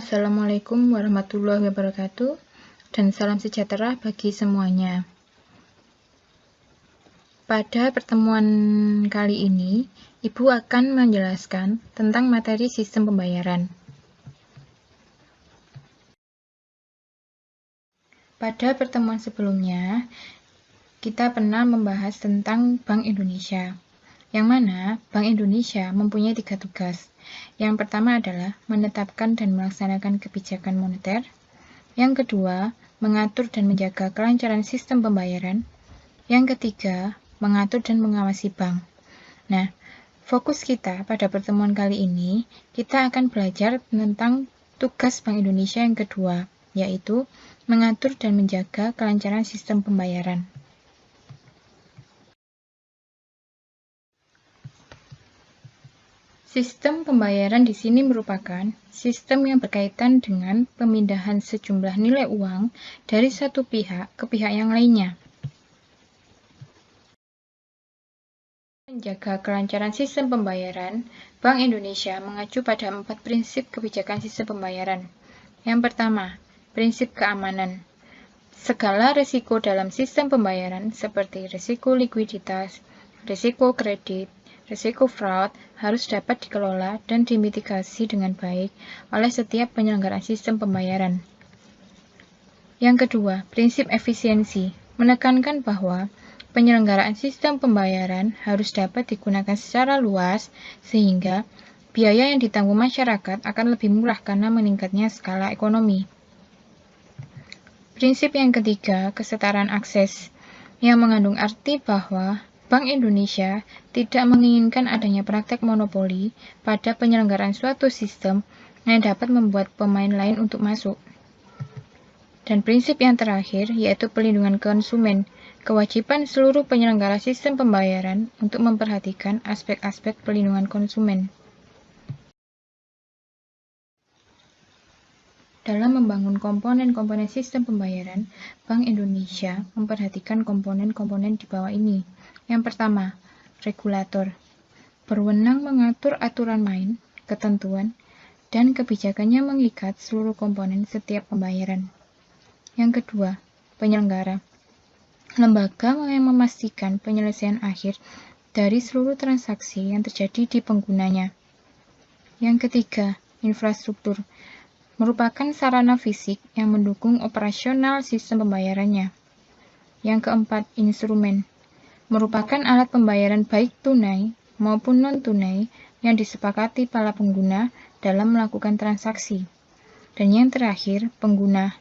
Assalamualaikum warahmatullahi wabarakatuh, dan salam sejahtera bagi semuanya. Pada pertemuan kali ini, Ibu akan menjelaskan tentang materi sistem pembayaran. Pada pertemuan sebelumnya, kita pernah membahas tentang Bank Indonesia, yang mana Bank Indonesia mempunyai 3 tugas. Yang pertama adalah menetapkan dan melaksanakan kebijakan moneter. Yang kedua, mengatur dan menjaga kelancaran sistem pembayaran. Yang ketiga, mengatur dan mengawasi bank. Nah, fokus kita pada pertemuan kali ini, kita akan belajar tentang tugas Bank Indonesia yang kedua, yaitu mengatur dan menjaga kelancaran sistem pembayaran. Sistem pembayaran di sini merupakan sistem yang berkaitan dengan pemindahan sejumlah nilai uang dari satu pihak ke pihak yang lainnya. Menjaga kelancaran sistem pembayaran, Bank Indonesia mengacu pada 4 prinsip kebijakan sistem pembayaran. Yang pertama, prinsip keamanan. Segala risiko dalam sistem pembayaran seperti risiko likuiditas, risiko kredit, risiko fraud harus dapat dikelola dan dimitigasi dengan baik oleh setiap penyelenggaraan sistem pembayaran. Yang kedua, prinsip efisiensi menekankan bahwa penyelenggaraan sistem pembayaran harus dapat digunakan secara luas sehingga biaya yang ditanggung masyarakat akan lebih murah karena meningkatnya skala ekonomi. Prinsip yang ketiga, kesetaraan akses, yang mengandung arti bahwa Bank Indonesia tidak menginginkan adanya praktek monopoli pada penyelenggaraan suatu sistem yang dapat membuat pemain lain untuk masuk. Dan prinsip yang terakhir, yaitu pelindungan konsumen, kewajiban seluruh penyelenggara sistem pembayaran untuk memperhatikan aspek-aspek pelindungan konsumen. Dalam membangun komponen-komponen sistem pembayaran, Bank Indonesia memperhatikan komponen-komponen di bawah ini. Yang pertama, regulator. Berwenang mengatur aturan main, ketentuan, dan kebijakannya mengikat seluruh komponen setiap pembayaran. Yang kedua, penyelenggara. Lembaga yang memastikan penyelesaian akhir dari seluruh transaksi yang terjadi di penggunanya. Yang ketiga, infrastruktur. Merupakan sarana fisik yang mendukung operasional sistem pembayarannya. Yang keempat, instrumen. Merupakan alat pembayaran baik tunai maupun non-tunai yang disepakati para pengguna dalam melakukan transaksi. Dan yang terakhir, pengguna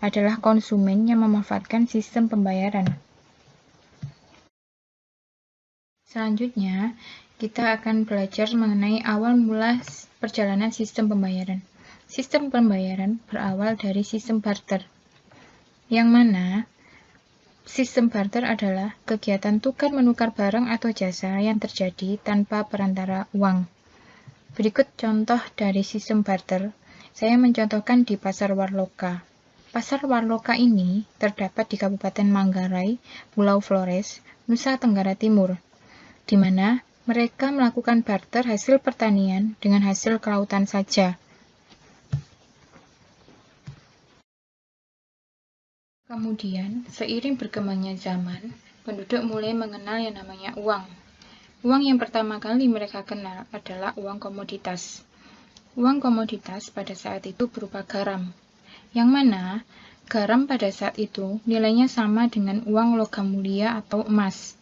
adalah konsumen yang memanfaatkan sistem pembayaran. Selanjutnya, kita akan belajar mengenai awal mula perjalanan sistem pembayaran. Sistem pembayaran berawal dari sistem barter, yang mana sistem barter adalah kegiatan tukar-menukar barang atau jasa yang terjadi tanpa perantara uang. Berikut contoh dari sistem barter. Saya mencontohkan di Pasar Warloka. Pasar Warloka ini terdapat di Kabupaten Manggarai, Pulau Flores, Nusa Tenggara Timur, di mana mereka melakukan barter hasil pertanian dengan hasil kelautan saja. Kemudian, seiring berkembangnya zaman, penduduk mulai mengenal yang namanya uang. Uang yang pertama kali mereka kenal adalah uang komoditas. Uang komoditas pada saat itu berupa garam, yang mana garam pada saat itu nilainya sama dengan uang logam mulia atau emas,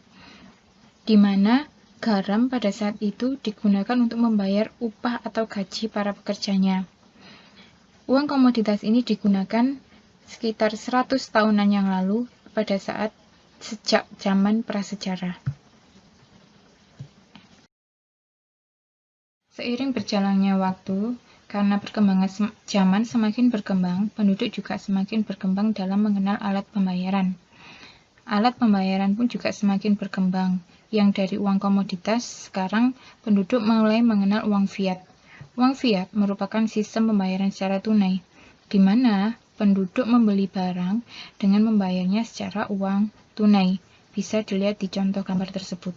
di mana garam pada saat itu digunakan untuk membayar upah atau gaji para pekerjanya. Uang komoditas ini digunakan sekitar 100 tahunan yang lalu pada saat sejak zaman prasejarah. Seiring berjalannya waktu, karena perkembangan zaman semakin berkembang, penduduk juga semakin berkembang dalam mengenal alat pembayaran. Alat pembayaran pun juga semakin berkembang, yang dari uang komoditas, sekarang penduduk mulai mengenal uang fiat. Uang fiat merupakan sistem pembayaran secara tunai, di mana penduduk membeli barang dengan membayarnya secara uang tunai. Bisa dilihat di contoh gambar tersebut.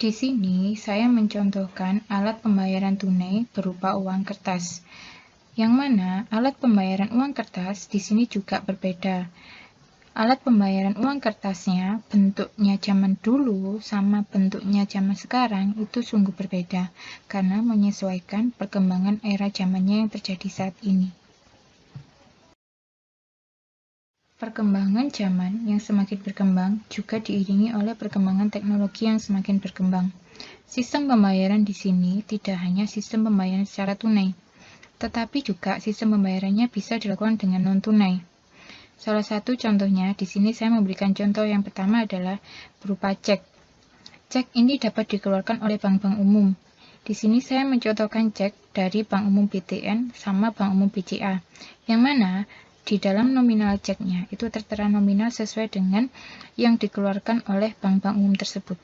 Di sini saya mencontohkan alat pembayaran tunai berupa uang kertas. Yang mana alat pembayaran uang kertas di sini juga berbeda. Alat pembayaran uang kertasnya bentuknya zaman dulu sama bentuknya zaman sekarang itu sungguh berbeda karena menyesuaikan perkembangan era zamannya yang terjadi saat ini. Perkembangan zaman yang semakin berkembang juga diiringi oleh perkembangan teknologi yang semakin berkembang. Sistem pembayaran di sini tidak hanya sistem pembayaran secara tunai, tetapi juga sistem pembayarannya bisa dilakukan dengan non-tunai. Salah satu contohnya, di sini saya memberikan contoh yang pertama adalah berupa cek. Cek ini dapat dikeluarkan oleh bank-bank umum. Di sini saya mencontohkan cek dari Bank Umum BTN sama Bank Umum BCA, yang mana di dalam nominal ceknya itu tertera nominal sesuai dengan yang dikeluarkan oleh bank-bank umum tersebut.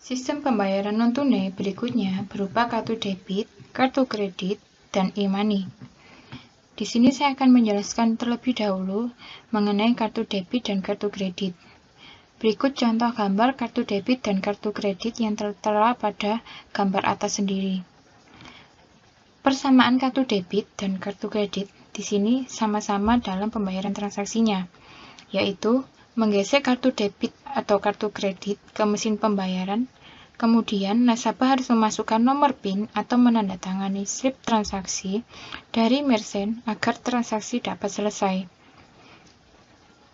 Sistem pembayaran non-tunai berikutnya berupa kartu debit, kartu kredit, dan e-money. Di sini saya akan menjelaskan terlebih dahulu mengenai kartu debit dan kartu kredit. Berikut contoh gambar kartu debit dan kartu kredit yang tertera pada gambar atas sendiri. Persamaan kartu debit dan kartu kredit di sini sama-sama dalam pembayaran transaksinya, yaitu menggesek kartu debit atau kartu kredit ke mesin pembayaran. Kemudian, nasabah harus memasukkan nomor PIN atau menandatangani slip transaksi dari merchant agar transaksi dapat selesai.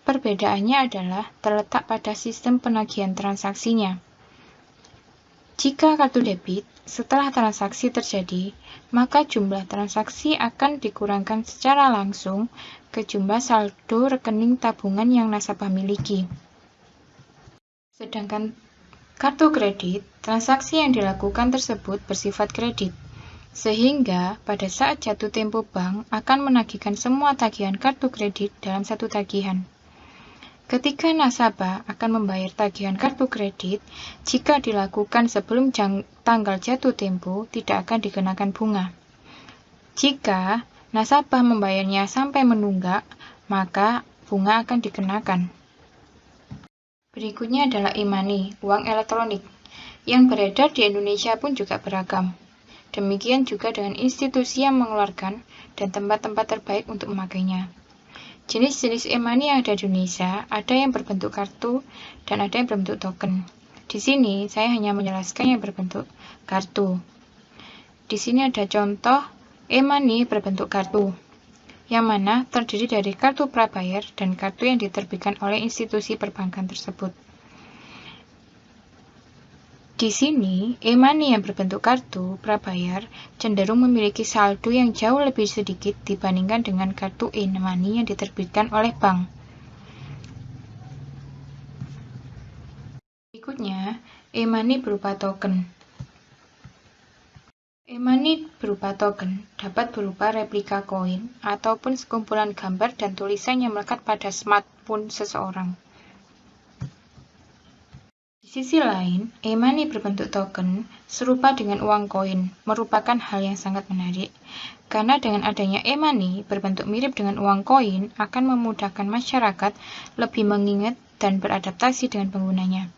Perbedaannya adalah terletak pada sistem penagihan transaksinya. Jika kartu debit, setelah transaksi terjadi, maka jumlah transaksi akan dikurangkan secara langsung ke jumlah saldo rekening tabungan yang nasabah miliki. Sedangkan kartu kredit, transaksi yang dilakukan tersebut bersifat kredit, sehingga pada saat jatuh tempo bank akan menagihkan semua tagihan kartu kredit dalam satu tagihan. Ketika nasabah akan membayar tagihan kartu kredit, jika dilakukan sebelum tanggal jatuh tempo, tidak akan dikenakan bunga. Jika nasabah membayarnya sampai menunggak, maka bunga akan dikenakan. Berikutnya adalah e-money, uang elektronik, yang beredar di Indonesia pun juga beragam. Demikian juga dengan institusi yang mengeluarkan dan tempat-tempat terbaik untuk memakainya. Jenis-jenis e-money yang ada di Indonesia, ada yang berbentuk kartu dan ada yang berbentuk token. Di sini saya hanya menjelaskan yang berbentuk kartu. Di sini ada contoh e-money berbentuk kartu, yang mana terdiri dari kartu prabayar dan kartu yang diterbitkan oleh institusi perbankan tersebut. Di sini, e-money yang berbentuk kartu prabayar cenderung memiliki saldo yang jauh lebih sedikit dibandingkan dengan kartu e-money yang diterbitkan oleh bank. Berikutnya, e-money berupa token. E-money berupa token dapat berupa replika koin ataupun sekumpulan gambar dan tulisan yang melekat pada smartphone seseorang. Di sisi lain, e-money berbentuk token serupa dengan uang koin merupakan hal yang sangat menarik karena dengan adanya e-money berbentuk mirip dengan uang koin akan memudahkan masyarakat lebih mengingat dan beradaptasi dengan penggunanya.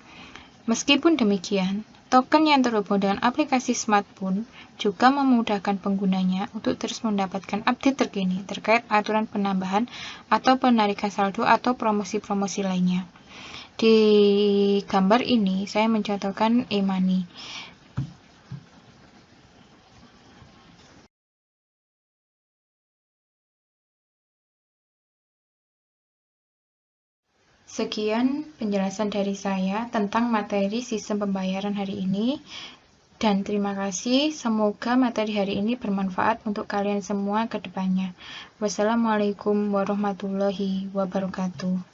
Meskipun demikian, token yang terhubung dengan aplikasi smartphone juga memudahkan penggunanya untuk terus mendapatkan update terkini terkait aturan penambahan atau penarikan saldo atau promosi-promosi lainnya. Di gambar ini saya mencontohkan e-money. Sekian penjelasan dari saya tentang materi sistem pembayaran hari ini, dan terima kasih. Semoga materi hari ini bermanfaat untuk kalian semua ke depannya. Wassalamualaikum warahmatullahi wabarakatuh.